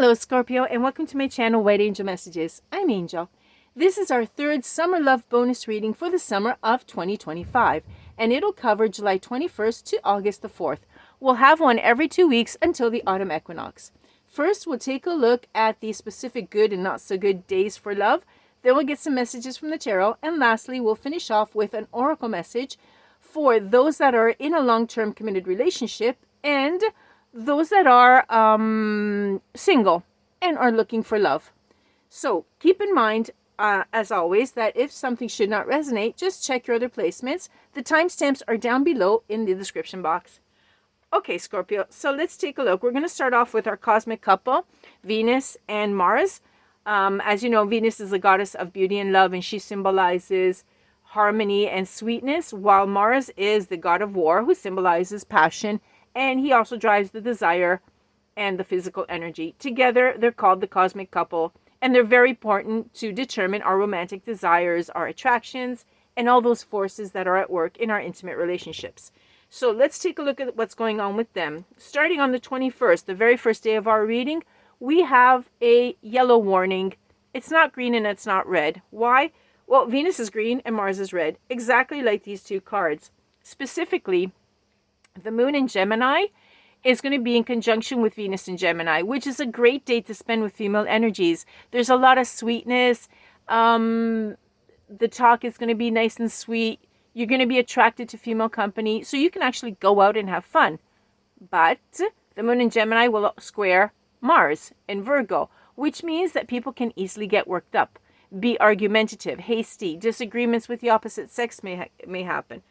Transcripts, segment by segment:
Hello Scorpio, and welcome to my channel White Angel Messages. I'm Angel. This is our third summer love bonus reading for the summer of 2025, and it'll cover July 21st to August the 4th. We'll have one every 2 weeks until the autumn equinox. First, we'll take a look at the specific good and not so good days for love. Then we'll get some messages from the tarot, and lastly, we'll finish off with an oracle message for those that are in a long-term committed relationship and those that are single and are looking for love. So keep in mind, as always, that if something should not resonate, just check your other placements. The timestamps are down below in the description box. Okay, Scorpio, so let's take a look. We're going to start off with our cosmic couple, Venus and Mars. As you know, Venus is the goddess of beauty and love, and she symbolizes harmony and sweetness, while Mars is the god of war, who symbolizes passion, and he also drives the desire and the physical energy. Together, they're called the cosmic couple, and they're very important to determine our romantic desires, our attractions, and all those forces that are at work in our intimate relationships. So let's take a look at what's going on with them. Starting on the 21st, the very first day of our reading, we have a yellow warning. It's not green and it's not red. Why? Well, Venus is green and Mars is red, exactly like these two cards. Specifically, the moon in Gemini is going to be in conjunction with Venus in Gemini, which is a great day to spend with female energies. There's a lot of sweetness. The talk is going to be nice and sweet. You're going to be attracted to female company, so you can actually go out and have fun. But the moon in Gemini will square Mars in Virgo, which means that people can easily get worked up, be argumentative, hasty. Disagreements with the opposite sex may happen.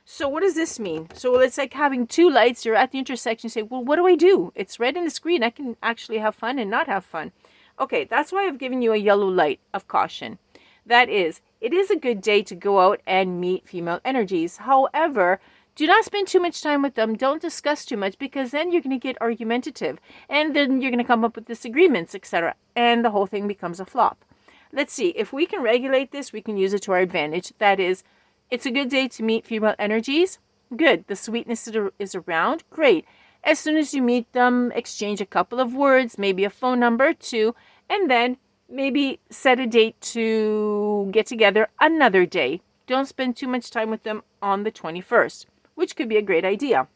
So what does this mean? So it's like having two lights. You're at the intersection. You say, well, what do I do? It's red and it's green. I can actually have fun and not have fun. Okay, that's why I've given you a yellow light of caution. That is, it is a good day to go out and meet female energies. However, do not spend too much time with them. Don't discuss too much, because then you're going to get argumentative. And then you're going to come up with disagreements, etc. And the whole thing becomes a flop. Let's see. If we can regulate this, we can use it to our advantage. That is, it's a good day to meet female energies. Good. The sweetness is around. Great. As soon as you meet them, exchange a couple of words, maybe a phone number too, and then maybe set a date to get together another day. Don't spend too much time with them on the 21st, which could be a great idea.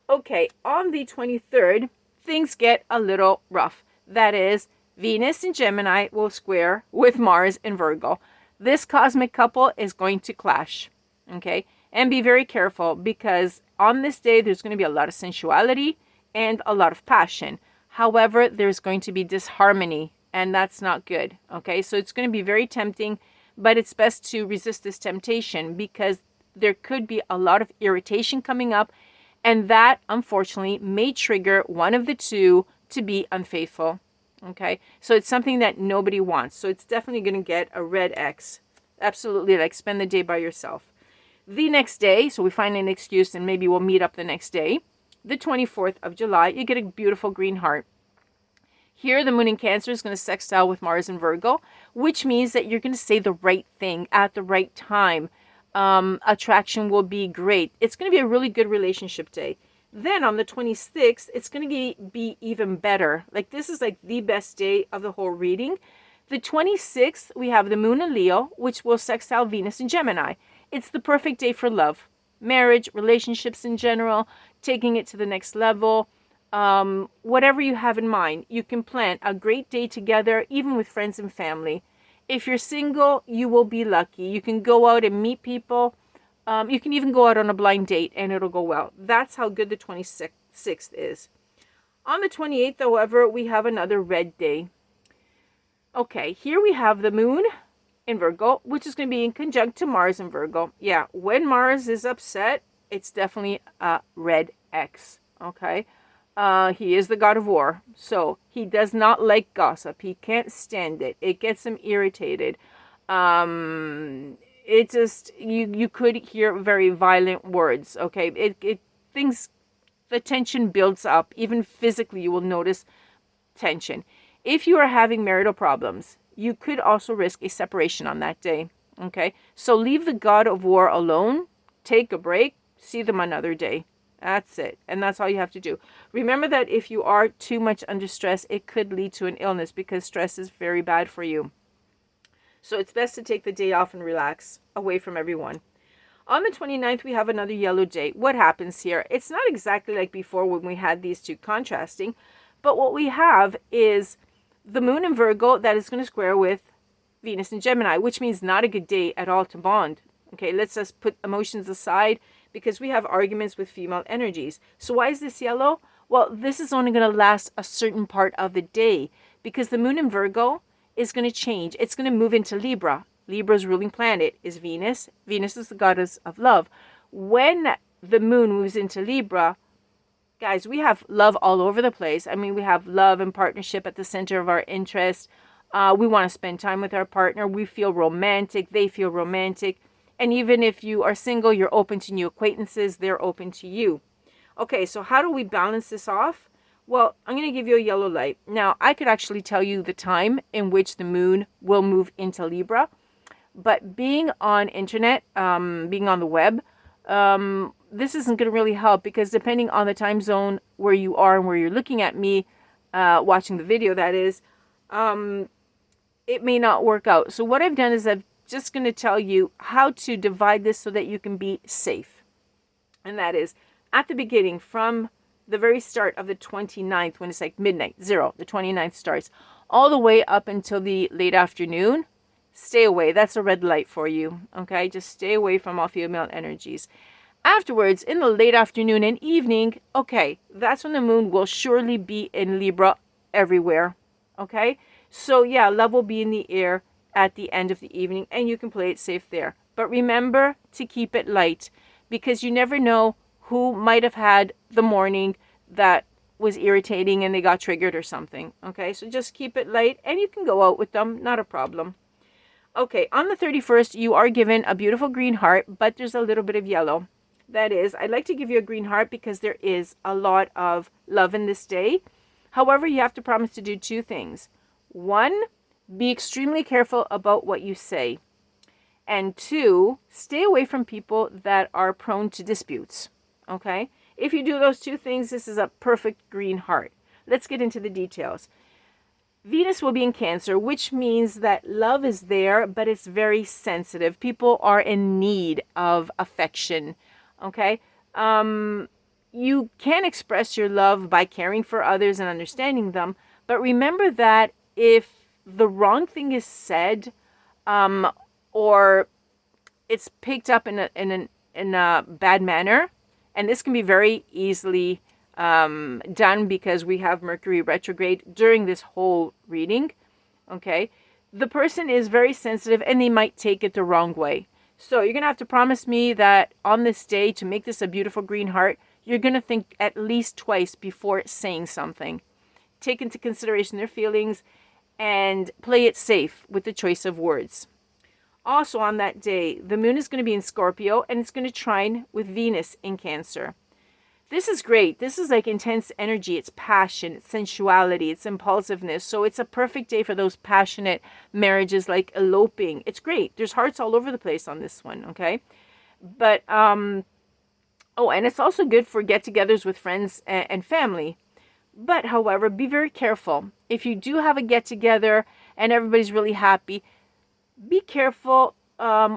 Okay, on the 23rd, things get a little rough. That is, Venus in Gemini will square with Mars in Virgo. This cosmic couple is going to clash, okay? And be very careful, because on this day, there's going to be a lot of sensuality and a lot of passion. However, there's going to be disharmony, and that's not good, okay? So it's going to be very tempting, but it's best to resist this temptation, because there could be a lot of irritation coming up, and that, unfortunately, may trigger one of the two to be unfaithful. Okay, so it's something that nobody wants. So it's definitely going to get a red X. Absolutely, like spend the day by yourself. The next day, so we find an excuse and maybe we'll meet up the next day. The 24th of July, you get a beautiful green heart. Here, the moon in Cancer is going to sextile with Mars in Virgo, which means that you're going to say the right thing at the right time. Attraction will be great. It's going to be a really good relationship day. Then on the 26th, it's going to be even better. Like, this is like the best day of the whole reading. The 26th, we have the moon in Leo, which will sextile Venus in Gemini. It's the perfect day for love, marriage, relationships in general, taking it to the next level. Whatever you have in mind, you can plan a great day together, even with friends and family. If you're single, you will be lucky. You can go out and meet people. You can even go out on a blind date and it'll go well. That's how good the 26th is. On the 28th, however, we have another red day. Okay, here we have the moon in Virgo, which is going to be in conjunct to Mars in Virgo. Yeah, when Mars is upset, it's definitely a red X. Okay, he is the god of war, so he does not like gossip. He can't stand it. It gets him irritated. It just, you could hear very violent words, okay? The tension builds up. Even physically, you will notice tension. If you are having marital problems, you could also risk a separation on that day, okay? So leave the god of war alone, take a break, see them another day, That's it. And that's all you have to do. Remember that if you are too much under stress, it could lead to an illness because stress is very bad for you. So it's best to take the day off and relax away from everyone. On the 29th, we have another yellow day. What happens here? It's not exactly like before when we had these two contrasting, but what we have is the moon in Virgo that is going to square with Venus in Gemini, which means not a good day at all to bond. Okay, let's just put emotions aside because we have arguments with female energies. So why is this yellow? Well, this is only going to last a certain part of the day because the moon in Virgo is going to change. It's going to move into Libra. Libra's ruling planet is Venus. Venus is the goddess of love. When the moon moves into Libra, guys, we have love all over the place. I mean, we have love and partnership at the center of our interest. We want to spend time with our partner. We feel romantic. They feel romantic. And even if you are single, you're open to new acquaintances. They're open to you. Okay, so how do we balance this off? Well, I'm going to give you a yellow light. Now, I could actually tell you the time in which the moon will move into Libra. But being on internet, being on the web, this isn't going to really help because depending on the time zone where you are and where you're looking at me, watching the video, that is, it may not work out. So what I've done is I'm just going to tell you how to divide this so that you can be safe. And that is at the beginning, from the very start of the 29th, when it's like midnight, 0, the 29th starts, all the way up until the late afternoon. Stay away. That's a red light for you. Okay, just stay away from all female energies. Afterwards, in the late afternoon and evening, okay, that's when the moon will surely be in Libra everywhere. Okay, so yeah, love will be in the air at the end of the evening and you can play it safe there. But remember to keep it light because you never know who might have had the morning that was irritating and they got triggered or something. Okay, so just keep it light and you can go out with them, not a problem. Okay, on the 31st, you are given a beautiful green heart, but there's a little bit of yellow. That is, I'd like to give you a green heart because there is a lot of love in this day. However, you have to promise to do two things. One, be extremely careful about what you say. And two, stay away from people that are prone to disputes. Okay? If you do those two things, this is a perfect green heart. Let's get into the details. Venus will be in Cancer, which means that love is there, but it's very sensitive. People are in need of affection, okay? You can express your love by caring for others and understanding them, but remember that if the wrong thing is said or it's picked up in a bad manner, and this can be very easily done because we have Mercury retrograde during this whole reading, okay? The person is very sensitive and they might take it the wrong way. So you're going to have to promise me that on this day, to make this a beautiful green heart, you're going to think at least twice before saying something. Take into consideration their feelings and play it safe with the choice of words. Also on that day, the moon is going to be in Scorpio and it's going to trine with Venus in Cancer. This is great. This is like intense energy. It's passion, it's sensuality, it's impulsiveness. So it's a perfect day for those passionate marriages like eloping. It's great. There's hearts all over the place on this one, okay? But, and it's also good for get-togethers with friends and family. But, however, be very careful. If you do have a get-together and everybody's really happy, be careful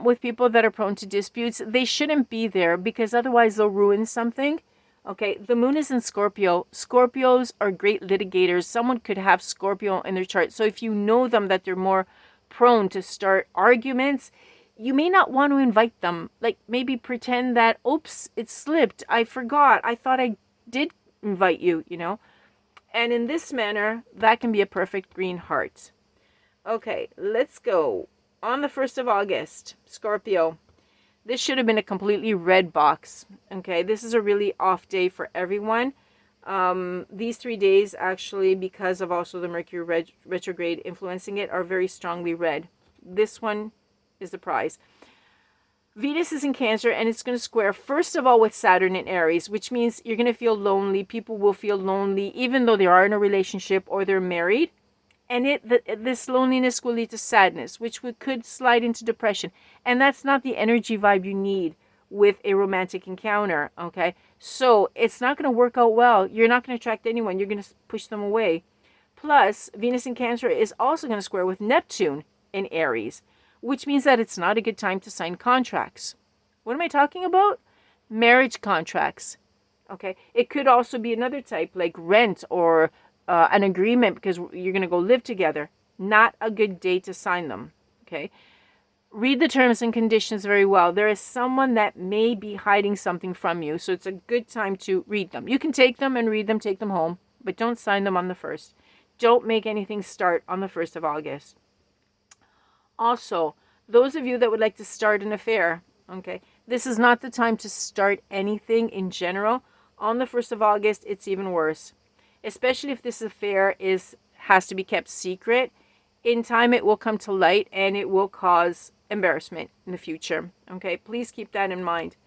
with people that are prone to disputes. They shouldn't be there because otherwise they'll ruin something. Okay, the moon is in Scorpio. Scorpios are great litigators. Someone could have Scorpio in their chart. So if you know them that they're more prone to start arguments, you may not want to invite them. Like maybe pretend that, oops, it slipped. I forgot. I thought I did invite you, you know. And in this manner, that can be a perfect green heart. Okay, let's go. On the 1st of August, Scorpio. This should have been a completely red box. Okay, this is a really off day for everyone. These 3 days, actually, because of also the Mercury retrograde influencing it, are very strongly red. This one is the prize. Venus is in Cancer, and it's going to square, first of all, with Saturn in Aries, which means you're going to feel lonely. People will feel lonely, even though they are in a relationship or they're married. And this loneliness will lead to sadness, which could slide into depression. And that's not the energy vibe you need with a romantic encounter, okay? So it's not going to work out well. You're not going to attract anyone. You're going to push them away. Plus, Venus in Cancer is also going to square with Neptune in Aries, which means that it's not a good time to sign contracts. What am I talking about? Marriage contracts. Okay, it could also be another type like rent or an agreement because you're going to go live together. Not a good day to sign them. Okay, read the terms and conditions very well. There is someone that may be hiding something from you, so it's a good time to read them. You can take them and read them, take them home, but don't sign them on the 1st. Don't make anything start on the 1st of August. Also, those of you that would like to start an affair, okay, this is not the time to start anything in general. On the 1st of August, it's even worse, especially if this affair has to be kept secret. In time, it will come to light and it will cause embarrassment in the future. Okay, please keep that in mind.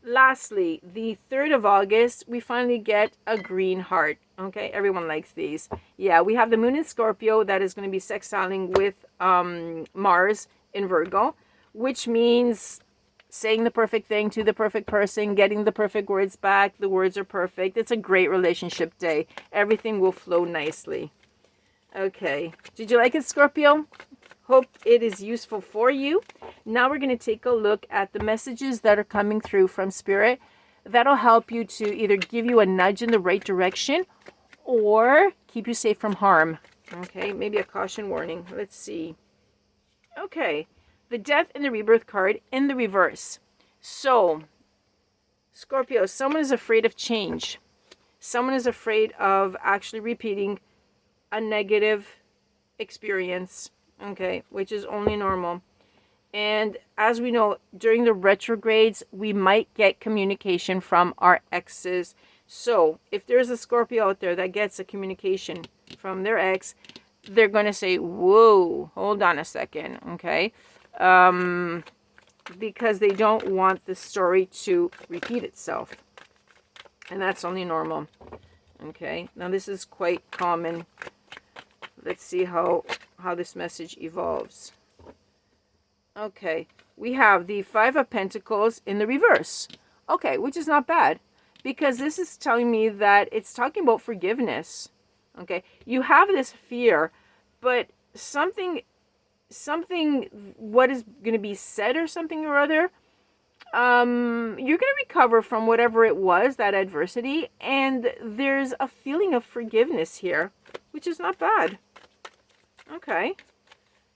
Lastly, the 3rd of August, we finally get a green heart. Okay, everyone likes these. Yeah, we have the moon in Scorpio that is going to be sextiling with Mars in Virgo, which means saying the perfect thing to the perfect person, getting the perfect words back. The words are perfect. It's a great relationship day. Everything will flow nicely. Okay. Did you like it, Scorpio? Hope it is useful for you. Now we're going to take a look at the messages that are coming through from Spirit. That'll help you to either give you a nudge in the right direction or keep you safe from harm. Okay, maybe a caution warning. Let's see. Okay. The Death and the Rebirth card in the reverse. So, Scorpio, someone is afraid of change. Someone is afraid of actually repeating a negative experience, okay, which is only normal. And as we know, during the retrogrades, we might get communication from our exes. So, if there's a Scorpio out there that gets a communication from their ex, they're going to say, whoa, hold on a second, okay? Because they don't want the story to repeat itself. And that's only normal. Okay, now this is quite common. Let's see how this message evolves. Okay, we have the 5 of Pentacles in the reverse. Okay, which is not bad. Because this is telling me that it's talking about forgiveness. Okay, you have this fear, but something what is going to be said or something or other, you're going to recover from whatever it was, that adversity, and there's a feeling of forgiveness here, which is not bad. Okay,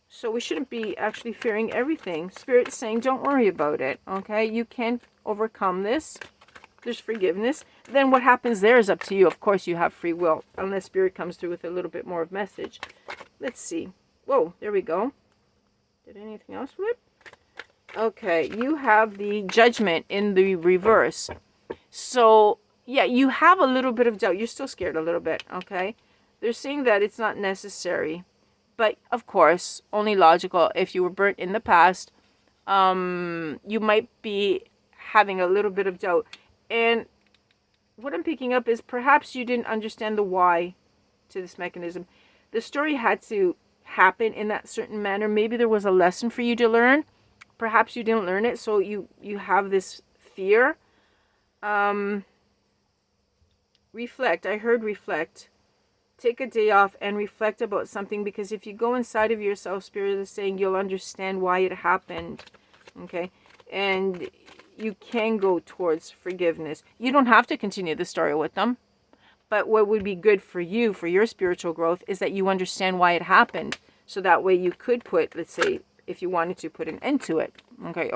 so we shouldn't be actually fearing everything. Spirit's saying don't worry about it. Okay, you can overcome this. There's forgiveness. Then what happens there is up to you. Of course you have free will, unless Spirit comes through with a little bit more of message. Let's see. Whoa, there we go. Did anything else flip? Okay, you have the Judgment in the reverse. So, yeah, you have a little bit of doubt. You're still scared a little bit, okay? They're saying that it's not necessary. But, of course, only logical. If you were burnt in the past, you might be having a little bit of doubt. And what I'm picking up is perhaps you didn't understand the why to this mechanism. The story had to happen in that certain manner. Maybe there was a lesson for you to learn. Perhaps you didn't learn it, so you have this fear. Reflect. I heard reflect. Take a day off and reflect about something, because if you go inside of yourself, Spirit is saying you'll understand why it happened. Okay? And you can go towards forgiveness. You don't have to continue the story with them. But what would be good for you, for your spiritual growth, is that you understand why it happened. So that way you could put, let's say, if you wanted to, put an end to it. Okay,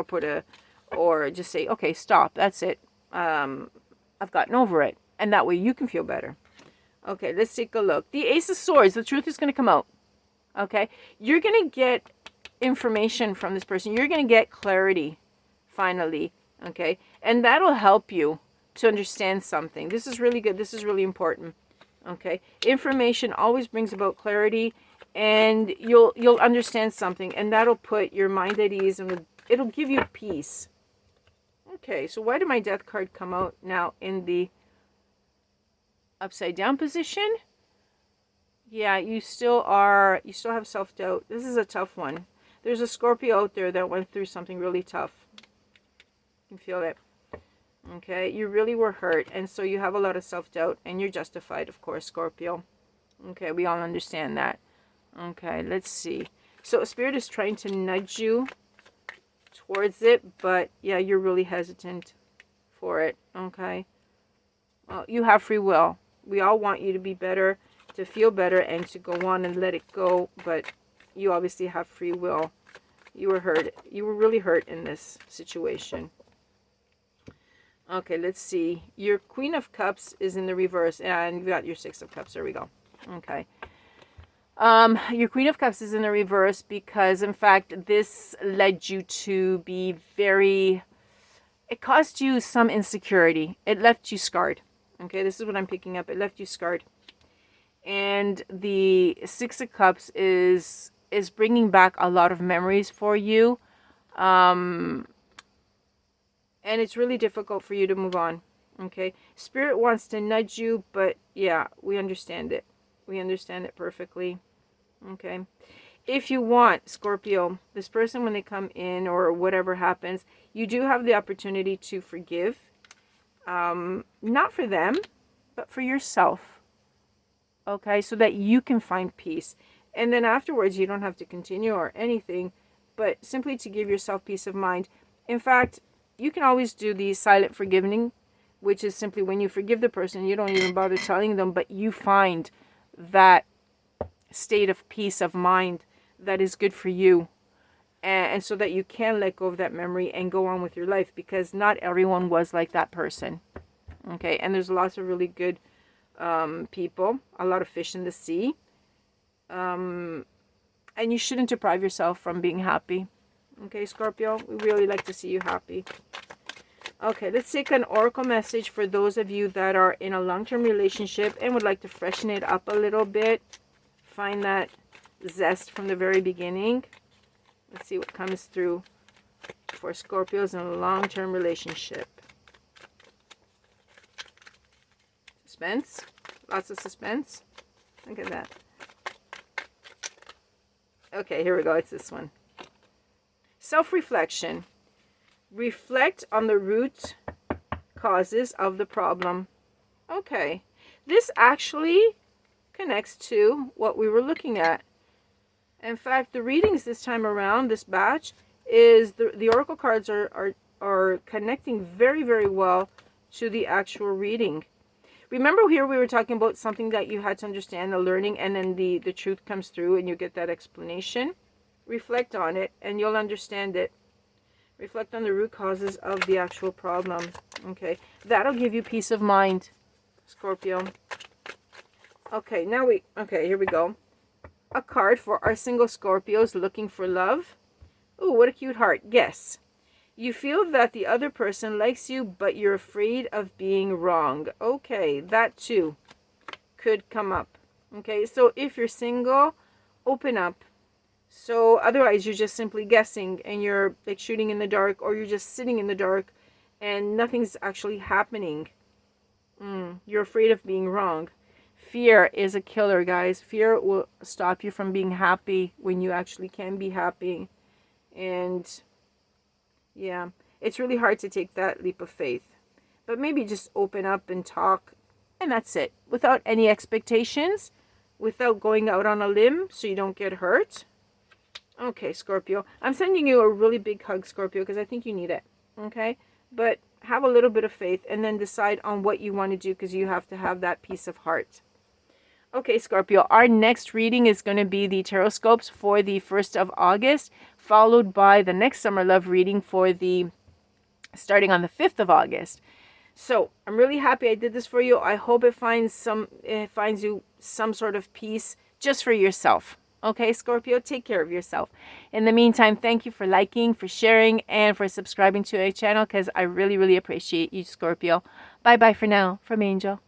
or just say, okay, stop, that's it. I've gotten over it. And that way you can feel better. Okay, let's take a look. The Ace of Swords, the truth is going to come out. Okay, you're going to get information from this person. You're going to get clarity, finally. Okay, and that'll help you to understand something. This is really good. This is really important. Okay, information always brings about clarity, and you'll understand something, and that'll put your mind at ease, and it'll give you peace. Okay, so why did my Death card come out now in the upside down position? Yeah, you still have self-doubt. This is a tough one. There's a Scorpio out there that went through something really tough. You can feel it. Okay, you really were hurt, and so you have a lot of self-doubt, and you're justified, of course, Scorpio. Okay, we all understand that. Okay, let's see. So Spirit is trying to nudge you towards it, but yeah, you're really hesitant for it. Okay. Well, you have free will. We all want you to be better, to feel better, and to go on and let it go, but you obviously have free will. You were hurt. You were really hurt in this situation. Okay, let's see. Your Queen of Cups is in the reverse, and you got your Six of Cups. There we go. Okay. Your Queen of Cups is in the reverse because, in fact, this led you to be very... It caused you some insecurity. It left you scarred. Okay, this is what I'm picking up. It left you scarred. And the Six of Cups is bringing back a lot of memories for you. And it's really difficult for you to move on. Okay, Spirit wants to nudge you, but yeah, we understand it. We understand it perfectly. Okay, if you want, Scorpio, this person, when they come in or whatever happens, you do have the opportunity to forgive. Not for them, but for yourself. Okay, so that you can find peace. And then afterwards, you don't have to continue or anything, but simply to give yourself peace of mind. In fact, you can always do the silent forgiving, which is simply when you forgive the person, you don't even bother telling them, but you find that state of peace of mind that is good for you, and so that you can let go of that memory and go on with your life, because not everyone was like that person. Okay, and there's lots of really good people, a lot of fish in the sea, and you shouldn't deprive yourself from being happy. Okay, Scorpio, we really like to see you happy. Okay, let's take an oracle message for those of you that are in a long-term relationship and would like to freshen it up a little bit. Find that zest from the very beginning. Let's see what comes through for Scorpios in a long-term relationship. Suspense. Lots of suspense. Look at that. Okay, here we go. It's this one. Self-reflection. Reflect on the root causes of the problem. Okay. This actually connects to what we were looking at. In fact, the readings this time around, this batch, is the oracle cards are connecting very, very well to the actual reading. Remember here we were talking about something that you had to understand, the learning, and then the truth comes through and you get that explanation. Reflect on it and you'll understand it. Reflect on the root causes of the actual problem. Okay, that'll give you peace of mind, Scorpio. Okay, here we go. A card for our single Scorpios looking for love. Ooh, what a cute heart. Guess. You feel that the other person likes you, but you're afraid of being wrong. Okay, that too could come up. Okay, so if you're single, open up. So otherwise you're just simply guessing and you're like shooting in the dark, or you're just sitting in the dark and nothing's actually happening. You're afraid of being wrong. Fear is a killer, guys. Fear will stop you from being happy when you actually can be happy. And yeah, it's really hard to take that leap of faith. But maybe just open up and talk, and that's it. Without any expectations, without going out on a limb so you don't get hurt. Okay, Scorpio. I'm sending you a really big hug, Scorpio, because I think you need it. Okay? But have a little bit of faith and then decide on what you want to do, because you have to have that peace of heart. Okay, Scorpio, our next reading is going to be the Tarotscopes for the 1st of August, followed by the next Summer Love reading for the starting on the 5th of August. So I'm really happy I did this for you. I hope it finds you some sort of peace just for yourself. Okay, Scorpio, take care of yourself. In the meantime, thank you for liking, for sharing, and for subscribing to our channel, because I really, really appreciate you, Scorpio. Bye-bye for now from Angel.